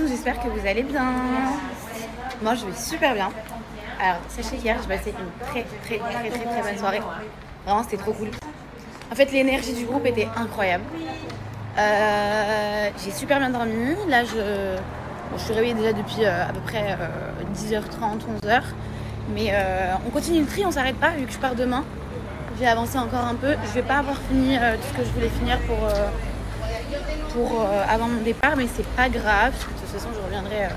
J'espère que vous allez bien. Moi je vais super bien. Alors sachez qu'hier j'ai passé une très bonne soirée. Vraiment c'était trop cool. En fait l'énergie du groupe était incroyable. J'ai super bien dormi. Là je suis réveillée déjà depuis à peu près 10h30, 11h. Mais on continue le tri, on s'arrête pas vu que je pars demain. J'ai avancé encore un peu. Je vais pas avoir fini tout ce que je voulais finir pour avant mon départ, mais c'est pas grave. Parce que de toute façon je reviendrai.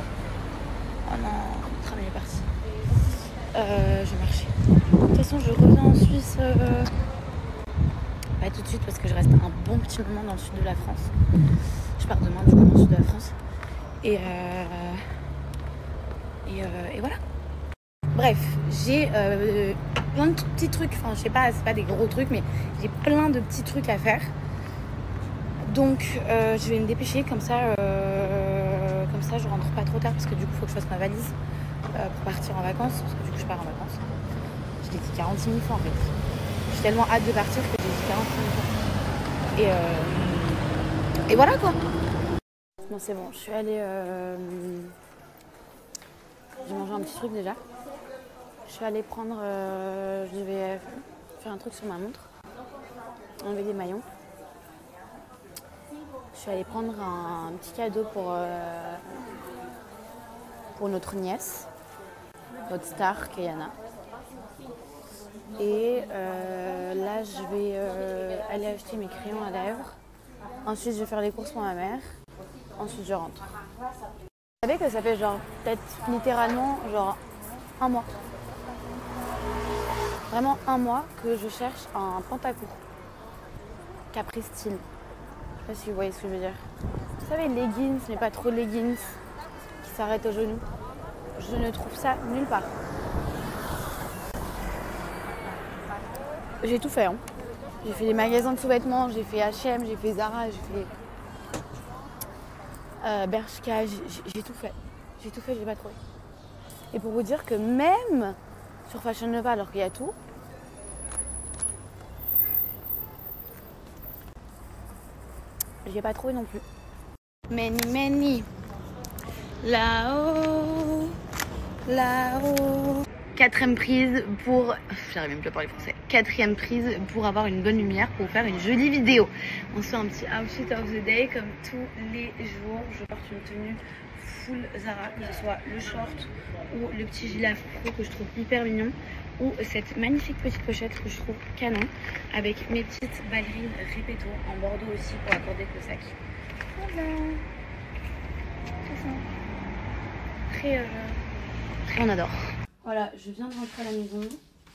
Oh non, le tram est parti. Je vais marcher. De toute façon je reviens en Suisse. Pas tout de suite parce que je reste un bon petit moment dans le sud de la France. Je pars demain du coup dans le sud de la France. Et voilà. Bref, j'ai plein de petits trucs. Enfin, je sais pas, c'est pas des gros trucs, mais j'ai plein de petits trucs à faire. Donc, je vais me dépêcher comme ça je rentre pas trop tard parce que du coup, il faut que je fasse ma valise pour partir en vacances. Parce que du coup, je pars en vacances. Je l'ai dit 46 000 fois en fait. J'ai tellement hâte de partir que j'ai dit 46 000 fois. Et voilà quoi. Bon, c'est bon, je suis allée. J'ai mangé un petit truc déjà. Je suis allée prendre. Je vais faire un truc sur ma montre. Enlever des maillons. Je suis allée prendre un petit cadeau pour notre nièce, notre star, Kayana. Et là, je vais aller acheter mes crayons à lèvres. Ensuite, je vais faire les courses pour ma mère. Ensuite, je rentre. Vous savez que ça fait genre, peut-être littéralement, genre un mois. Vraiment un mois que je cherche un pantacourt. Capri style. Je sais pas si vous voyez ce que je veux dire. Vous savez, leggings, mais pas trop leggings, qui s'arrêtent aux genoux. Je ne trouve ça nulle part. J'ai tout fait. Hein. J'ai fait les magasins de sous-vêtements, j'ai fait H&M, j'ai fait Zara, j'ai fait Bershka, j'ai tout fait. J'ai tout fait, j'ai pas trouvé. Et pour vous dire que même sur Fashion Nova, alors qu'il y a tout, j'ai pas trouvé non plus. Many. Là-haut. Quatrième prise pour... J'arrive même plus à parler français. Quatrième prise pour avoir une bonne lumière, pour faire une jolie vidéo. On se fait un petit outfit of the day comme tous les jours. Je porte une tenue full Zara, que ce soit le short ou le petit gilet afro que je trouve hyper mignon, ou cette magnifique petite pochette que je trouve canon, avec mes petites ballerines Repetto en bordeaux aussi pour accorder avec le sac. Voilà. Très on adore. Voilà, je viens de rentrer à la maison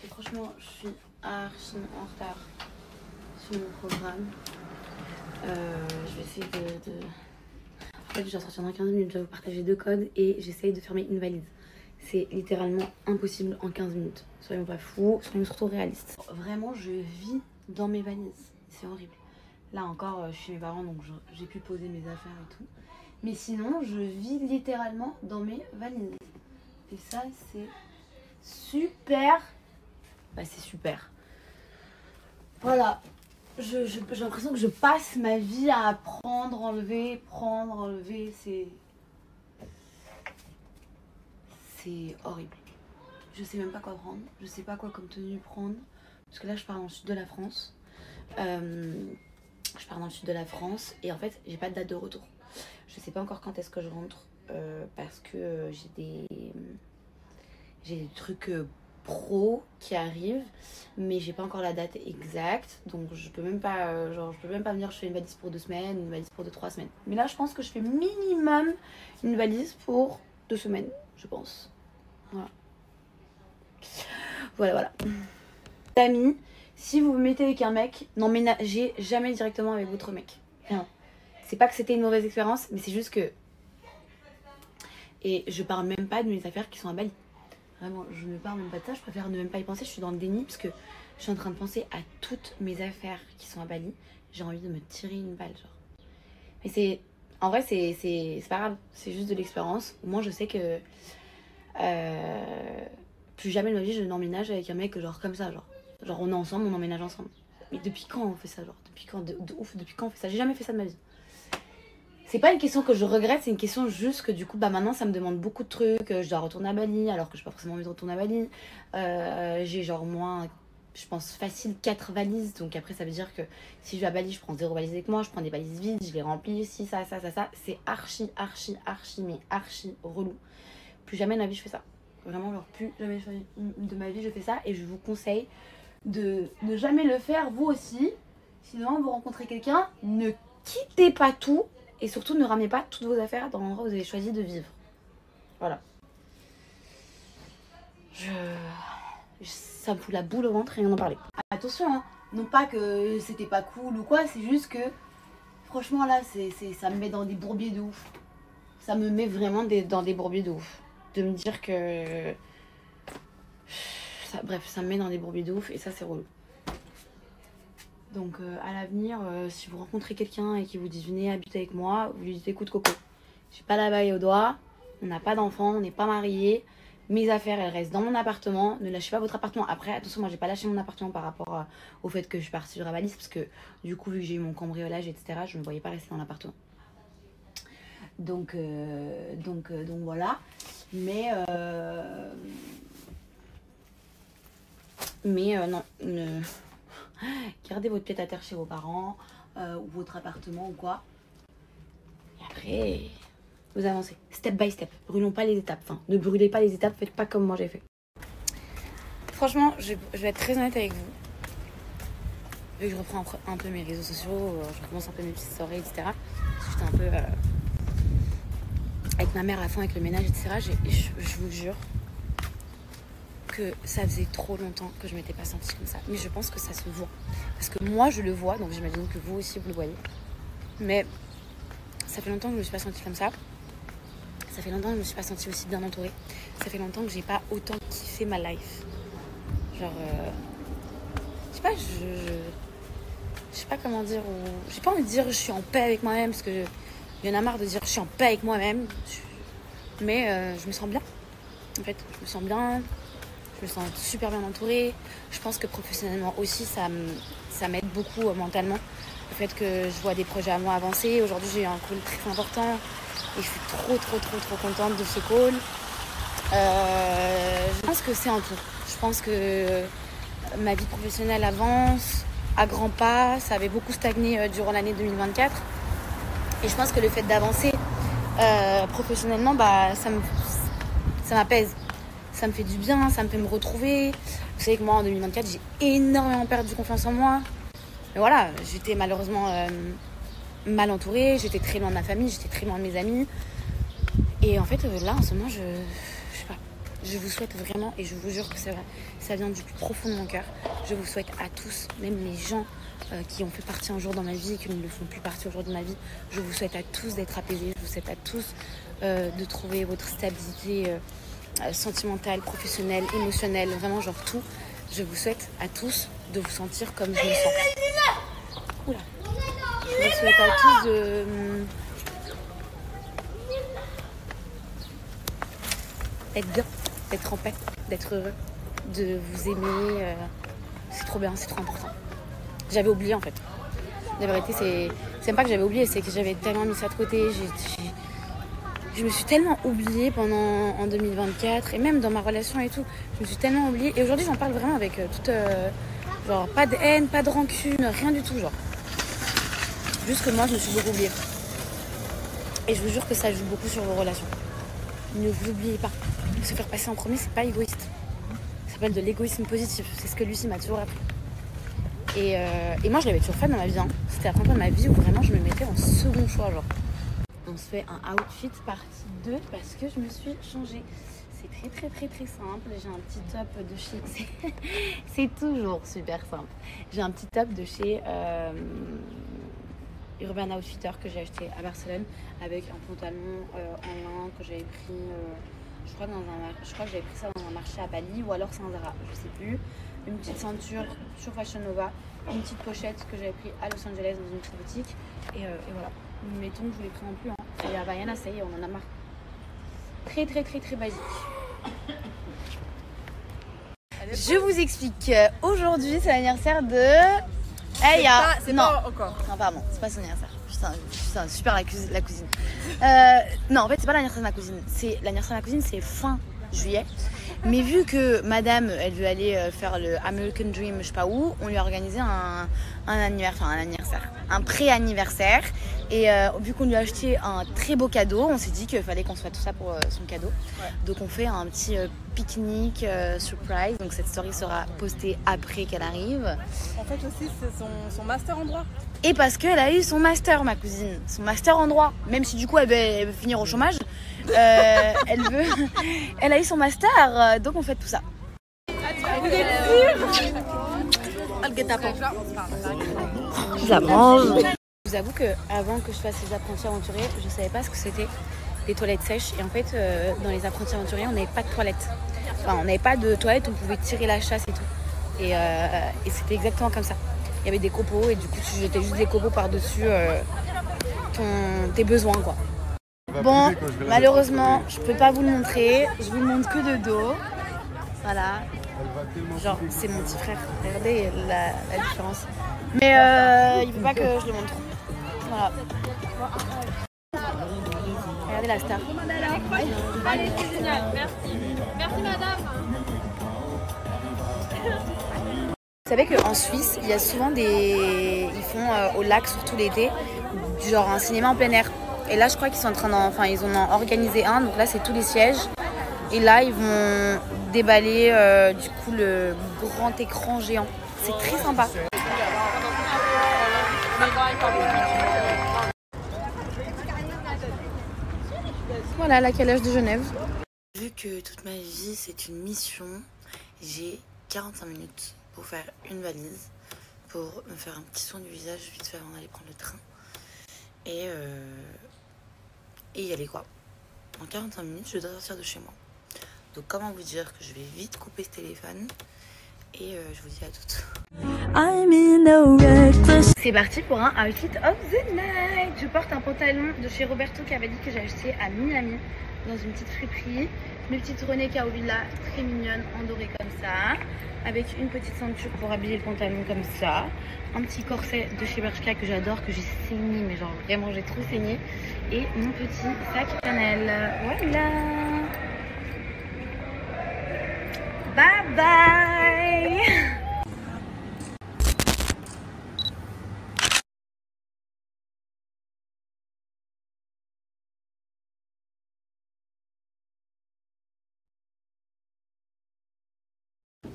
et franchement je suis archi en retard sur mon programme. Je vais essayer de... En fait je dois sortir dans 15 minutes, je vais vous partager 2 codes et j'essaye de fermer une valise. C'est littéralement impossible en 15 minutes. Soyons pas fous, soyons surtout réalistes. Vraiment je vis dans mes valises, c'est horrible. Là encore je suis chez mes parents donc j'ai pu poser mes affaires et tout. Mais sinon je vis littéralement dans mes valises. Et ça c'est super. Bah c'est super. Voilà. J'ai l'impression que je passe ma vie à prendre, enlever, c'est horrible. Je sais même pas quoi prendre. Je sais pas quoi comme tenue prendre. Parce que là je pars dans le sud de la France. Je pars dans le sud de la France et en fait j'ai pas de date de retour. Je sais pas encore quand est-ce que je rentre parce que j'ai des trucs pro qui arrivent, mais j'ai pas encore la date exacte, donc je peux même pas venir. Je fais une valise pour 2 semaines, une valise pour 2-3 semaines. Mais là je pense que je fais minimum une valise pour 2 semaines, je pense. Voilà. Amis, si vous vous mettez avec un mec, n'emménagez jamais directement avec votre mec. Rien. C'est pas que c'était une mauvaise expérience, mais c'est juste que... Et je parle même pas de mes affaires qui sont à Bali. Vraiment, je ne parle même pas de ça, je préfère ne même pas y penser. Je suis dans le déni parce que je suis en train de penser à toutes mes affaires qui sont à Bali. J'ai envie de me tirer une balle, genre. Mais c'est... En vrai, c'est pas grave, c'est juste de l'expérience. Au moins, je sais que... plus jamais de ma vie, je n'emménage avec un mec genre comme ça, genre on est ensemble, on emménage ensemble. Mais depuis quand on fait ça, genre? Depuis quand, de ouf, depuis quand on fait ça? J'ai jamais fait ça de ma vie. C'est pas une question que je regrette, c'est une question juste que du coup, bah maintenant ça me demande beaucoup de trucs. Je dois retourner à Bali, alors que j'ai pas forcément envie de retourner à Bali. J'ai genre moins, je pense facile 4 valises. Donc après, ça veut dire que si je vais à Bali, je prends 0 valise avec moi, je prends des valises vides, je les remplis, si, ça. C'est archi, mais archi relou. Plus jamais de ma vie je fais ça. Vraiment, genre plus jamais de ma vie je fais ça. Et je vous conseille de ne jamais le faire, vous aussi. Sinon, vous rencontrez quelqu'un, ne quittez pas tout. Et surtout, ne ramenez pas toutes vos affaires dans l'endroit où vous avez choisi de vivre. Voilà. Ça me fout la boule au ventre, rien d'en parler. Attention, hein, non pas que c'était pas cool ou quoi, c'est juste que franchement là, ça me met dans des bourbiers de ouf. Ça me met vraiment dans des bourbiers de ouf. De me dire que... bref, ça me met dans des bourbiers de ouf et ça c'est relou. Donc à l'avenir, si vous rencontrez quelqu'un et qui vous dit venez habiter avec moi, vous lui dites écoute Coco, j'ai pas la bague au doigt, on n'a pas d'enfant, on n'est pas mariés, mes affaires elles restent dans mon appartement, ne lâchez pas votre appartement. Après attention, moi j'ai pas lâché mon appartement par rapport au fait que je suis partie sur Bali, parce que du coup vu que j'ai eu mon cambriolage etc, je me voyais pas rester dans l'appartement. Donc voilà, mais non, gardez votre pied à terre chez vos parents ou votre appartement ou quoi. Et après, vous avancez step by step. Brûlons pas les étapes. Enfin, ne brûlez pas les étapes. Faites pas comme moi j'ai fait. Franchement, je vais être très honnête avec vous. Vu que je reprends un peu mes réseaux sociaux, je recommence un peu mes petites soirées, etc. J'étais un peu avec ma mère à fond avec le ménage, etc. Je vous jure que ça faisait trop longtemps que je m'étais pas sentie comme ça. Mais je pense que ça se voit. Parce que moi, je le vois, donc j'imagine que vous aussi, vous le voyez. Mais ça fait longtemps que je me suis pas sentie comme ça. Ça fait longtemps que je me suis pas sentie aussi bien entourée. Ça fait longtemps que j'ai pas autant kiffé ma life. Genre, je sais pas, je sais pas comment dire. J'ai pas envie de dire je suis en paix avec moi-même, parce que il y en a marre de dire je suis en paix avec moi-même. Mais je me sens bien. En fait, je me sens bien. Je me sens super bien entourée. Je pense que professionnellement aussi, ça m'aide beaucoup mentalement. Le fait que je vois des projets à moi avancer. Aujourd'hui, j'ai eu un call très important. Et je suis trop contente de ce call. Je pense que c'est un tout. Je pense que ma vie professionnelle avance à grands pas. Ça avait beaucoup stagné durant l'année 2024. Et je pense que le fait d'avancer professionnellement, bah, ça m'apaise. Ça me fait du bien, ça me fait me retrouver. Vous savez que moi, en 2024, j'ai énormément perdu confiance en moi. Mais voilà, j'étais malheureusement mal entourée. J'étais très loin de ma famille, j'étais très loin de mes amis. Et en fait, là, en ce moment, je sais pas. Je vous souhaite vraiment, et je vous jure que c'est vrai, ça vient du plus profond de mon cœur. Je vous souhaite à tous, même les gens qui ont fait partie un jour dans ma vie et qui ne le font plus partie aujourd'hui de ma vie, je vous souhaite à tous d'être apaisés. Je vous souhaite à tous de trouver votre stabilité sentimentale, professionnelle, émotionnelle, vraiment genre tout. Je vous souhaite à tous de vous sentir comme je me sens. Oula. Je vous souhaite à tous d'être bien, d'être en paix, d'être heureux, de vous aimer. C'est trop bien, c'est trop important. J'avais oublié en fait. La vérité, c'est même pas que j'avais oublié, c'est que j'avais tellement mis ça de côté. Je me suis tellement oubliée en 2024 et même dans ma relation et tout. Je me suis tellement oubliée. Et aujourd'hui, j'en parle vraiment avec toute... genre, pas de haine, pas de rancune, rien du tout, genre. Juste que moi, je me suis beaucoup oubliée. Et je vous jure que ça joue beaucoup sur vos relations. Ne vous oubliez pas. Se faire passer en premier, c'est pas égoïste. Ça s'appelle de l'égoïsme positif. C'est ce que Lucie m'a toujours appris. Et moi, je l'avais toujours fait dans ma vie. Hein. C'était la première fois de ma vie où vraiment je me mettais en second choix, genre. On se fait un outfit partie 2 parce que je me suis changée. C'est très simple. J'ai un petit top de chez... c'est toujours super simple. J'ai un petit top de chez Urban Outfitter que j'ai acheté à Barcelone avec un pantalon en lin que j'avais pris... je crois que j'avais pris ça dans un marché à Bali ou alors c'est un Zara, je sais plus. Une petite ceinture sur Fashion Nova, une petite pochette que j'avais pris à Los Angeles dans une petite boutique et voilà. Mettons que je vous les prends plus. Hein. C'est Havaiana, ça y est, on en a marre. Très basique. Je vous explique. Aujourd'hui, c'est l'anniversaire de Eh, y a... C'est non. pas encore. Non, pardon, c'est pas son anniversaire. Putain, super la cousine. Non, en fait, c'est pas l'anniversaire de ma cousine. L'anniversaire de ma cousine, c'est fin juillet. Mais vu que madame, elle veut aller faire le American Dream, je sais pas où, on lui a organisé un pré-anniversaire. Et vu qu'on lui a acheté un très beau cadeau, on s'est dit qu'il fallait qu'on se fasse tout ça pour son cadeau. Ouais. Donc on fait un petit pique-nique surprise. Donc cette story sera postée après qu'elle arrive. En fait aussi, c'est son master en droit. Et parce qu'elle a eu son master, ma cousine, son master en droit. Même si du coup elle veut finir au chômage, elle a eu son master, donc on fait tout ça. Vous êtes sûrs? Je la mange. Je vous avoue qu'avant que je fasse les apprentis aventuriers, je savais pas ce que c'était des toilettes sèches. Et en fait, dans les apprentis aventuriers, on n'avait pas de toilettes. Enfin, on n'avait pas de toilettes, on pouvait tirer la chasse et tout. Et c'était exactement comme ça. Il y avait des copeaux et du coup tu jetais juste des copeaux par-dessus tes besoins quoi. Bon, malheureusement, je peux pas vous le montrer. Je vous le montre que de dos. Voilà. Genre, c'est mon petit frère. Regardez la différence. Mais il veut pas que je le montre. Voilà. Regardez la star. Allez, c'est génial. Merci. Merci, madame. Vous savez qu'en Suisse, il y a souvent ils font au lac, surtout l'été, genre un cinéma en plein air. Et là, je crois qu'ils sont ils en ont organisé un, donc là, c'est tous les sièges. Et là, ils vont déballer du coup le grand écran géant. C'est très sympa. Voilà la calèche de Genève. Vu que toute ma vie, c'est une mission, j'ai 45 minutes pour faire une valise, pour me faire un petit soin du visage vite fait avant d'aller prendre le train et y aller quoi. En 45 minutes je dois sortir de chez moi, donc comment vous dire que je vais vite couper ce téléphone et je vous dis à toutes. C'est parti pour un outfit of the night. Je porte un pantalon de chez Roberto Cavalli que j'ai acheté à Miami dans une petite friperie, mes petites René Caovilla très mignonnes en doré comme ça, avec une petite ceinture pour habiller le pantalon comme ça, un petit corset de chez Bershka que j'adore, que j'ai saigné, mais genre vraiment j'ai trop saigné, et mon petit sac Chanel. Voilà. Bye bye.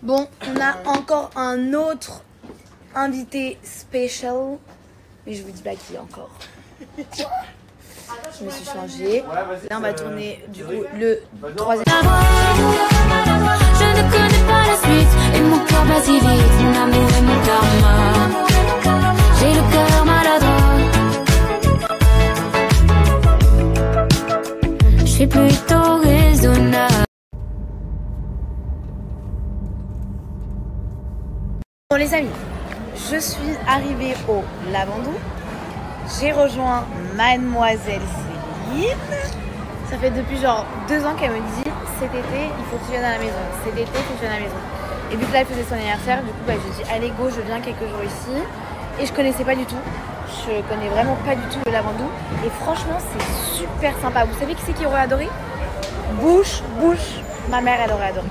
Bon, on a encore un autre invité special, mais je vous dis pas qui encore. Je me suis changée. Là, on va tourner du coup le troisième. Je ne connais pas la suite et mon cœur bat si vite. Mon amour et mon karma. J'ai le cœur maladroit. Je suis plutôt raisonnable. Bon les amis, je suis arrivée au Lavandou. J'ai rejoint mademoiselle Céline. Ça fait depuis genre 2 ans qu'elle me dit cet été il faut que tu viennes à la maison. Cet été il faut que tu viennes à la maison. Et vu que là elle faisait son anniversaire, du coup bah, je dis allez go, je viens quelques jours ici. Et je connaissais pas du tout. Je connais vraiment pas du tout le Lavandou. Et franchement c'est super sympa. Vous savez qui c'est qui aurait adoré? Bouche. Ma mère elle aurait adoré.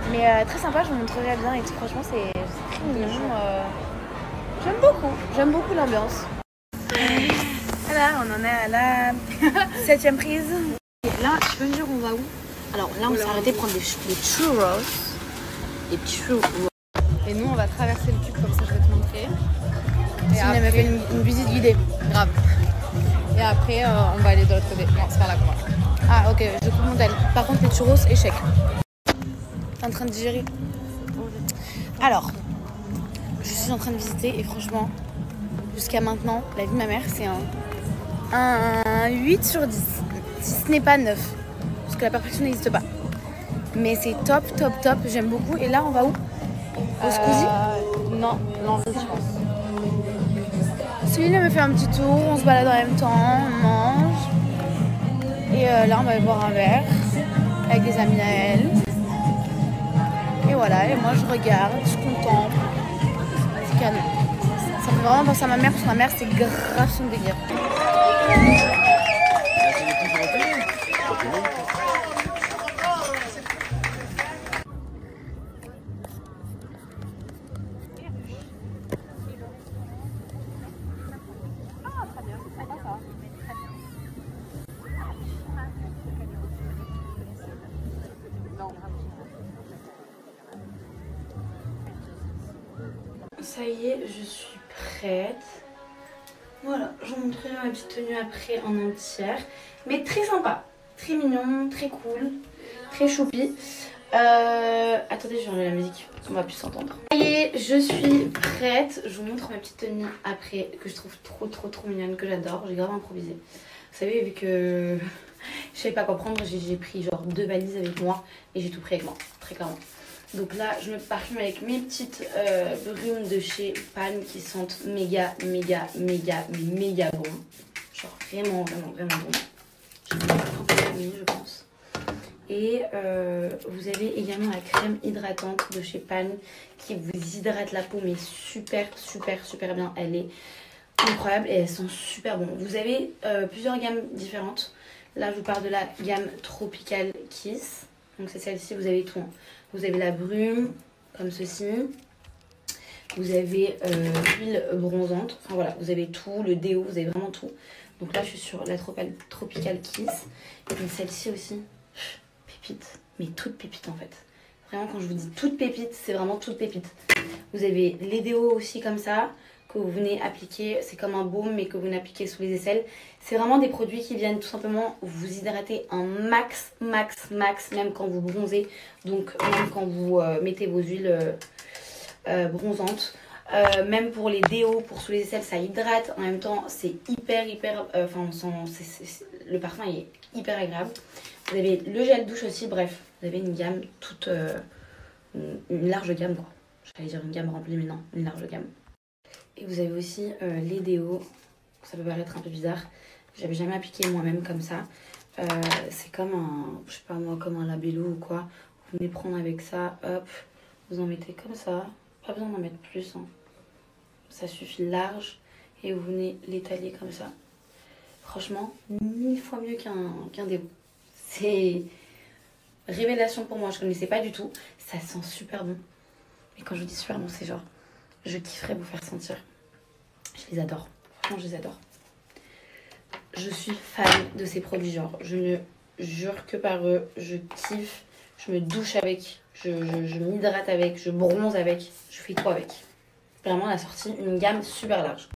Mais très sympa, je vous montrerai bien et tout. Franchement c'est très mignon. J'aime beaucoup l'ambiance. Voilà, on en est à la 7e prise. Et là, tu peux me dire on va où? Alors là, on s'est arrêté prendre des churros. Des churros. Et nous, on va traverser le cube comme ça, je vais te montrer. Et après, elle m'a fait une visite guidée. Grave. Et après, on va aller de l'autre côté. Non, c'est par là qu'on va. Ah, ok, je coupe mon tel. Par contre, les churros, échec. T'es en train de digérer. Alors, je suis en train de visiter et franchement, jusqu'à maintenant, la vie de ma mère, c'est un 8 sur 10. Si ce n'est pas 9. Parce que la perfection n'existe pas. Mais c'est top. J'aime beaucoup. Et là, on va où? Au Squeezie? Non, je pense. Céline me fait un petit tour, on se balade en même temps, on mange. Et là, on va aller boire un verre avec des amis à elle. Et voilà, et moi je regarde, je contemple. C'est canon. J'ai vraiment pensé à ma mère parce que ma mère c'est grave son délire. Ça y est, je suis prête. Voilà, je vous montrerai ma petite tenue après en entière. Mais très sympa, très mignon, très cool, très choupi. Attendez, je vais enlever la musique, on va plus s'entendre. Ça y est, je suis prête. Je vous montre ma petite tenue après, que je trouve trop mignonne, que j'adore. J'ai grave improvisé. Vous savez, vu que je savais pas quoi prendre, j'ai pris genre 2 valises avec moi et j'ai tout pris avec moi, très clairement. Donc là, je me parfume avec mes petites brumes de chez Palm qui sentent méga bon. Genre vraiment bon. J'ai mis un peu de nuit, je pense. Et vous avez également la crème hydratante de chez Palm qui vous hydrate la peau, mais super bien. Elle est incroyable et elle sent super bon. Vous avez plusieurs gammes différentes. Là, je vous parle de la gamme Tropical Kiss. Donc c'est celle-ci, vous avez tout. Vous avez la brume, comme ceci. Vous avez l'huile bronzante. Enfin voilà, vous avez tout, le déo, vous avez vraiment tout. Donc là, je suis sur la Tropical Kiss. Et celle-ci aussi, pépite. Mais toute pépite en fait. Vraiment, quand je vous dis toute pépite, c'est vraiment toute pépite. Vous avez les déos aussi comme ça, que vous venez appliquer. C'est comme un baume, mais que vous venez appliquer sous les aisselles. C'est vraiment des produits qui viennent tout simplement vous hydrater un max, même quand vous bronzez. Donc même quand vous mettez vos huiles bronzantes. Même pour les déos, pour sous les aisselles, ça hydrate. En même temps, c'est hyper... Enfin, on sent... le parfum est hyper agréable. Vous avez le gel douche aussi. Bref, vous avez une gamme toute... une large gamme, quoi. J'allais dire une gamme remplie, mais non, une large gamme. Et vous avez aussi les déos. Ça peut paraître un peu bizarre. J'avais jamais appliqué moi-même comme ça. C'est comme un... Je sais pas moi, comme un labello ou quoi. Vous venez prendre avec ça, hop. Vous en mettez comme ça. Pas besoin d'en mettre plus. Hein. Ça suffit large. Et vous venez l'étaler comme ça. Franchement, 1000 fois mieux qu'un déo. C'est révélation pour moi. Je connaissais pas du tout. Ça sent super bon. Mais quand je vous dis super bon, c'est genre... Je kifferais vous faire sentir. Je les adore. Franchement, je les adore. Je suis fan de ces produits. Genre, je ne jure que par eux. Je kiffe. Je me douche avec. Je m'hydrate avec. Je bronze avec. Je fais tout avec. Vraiment, on a sorti une gamme super large.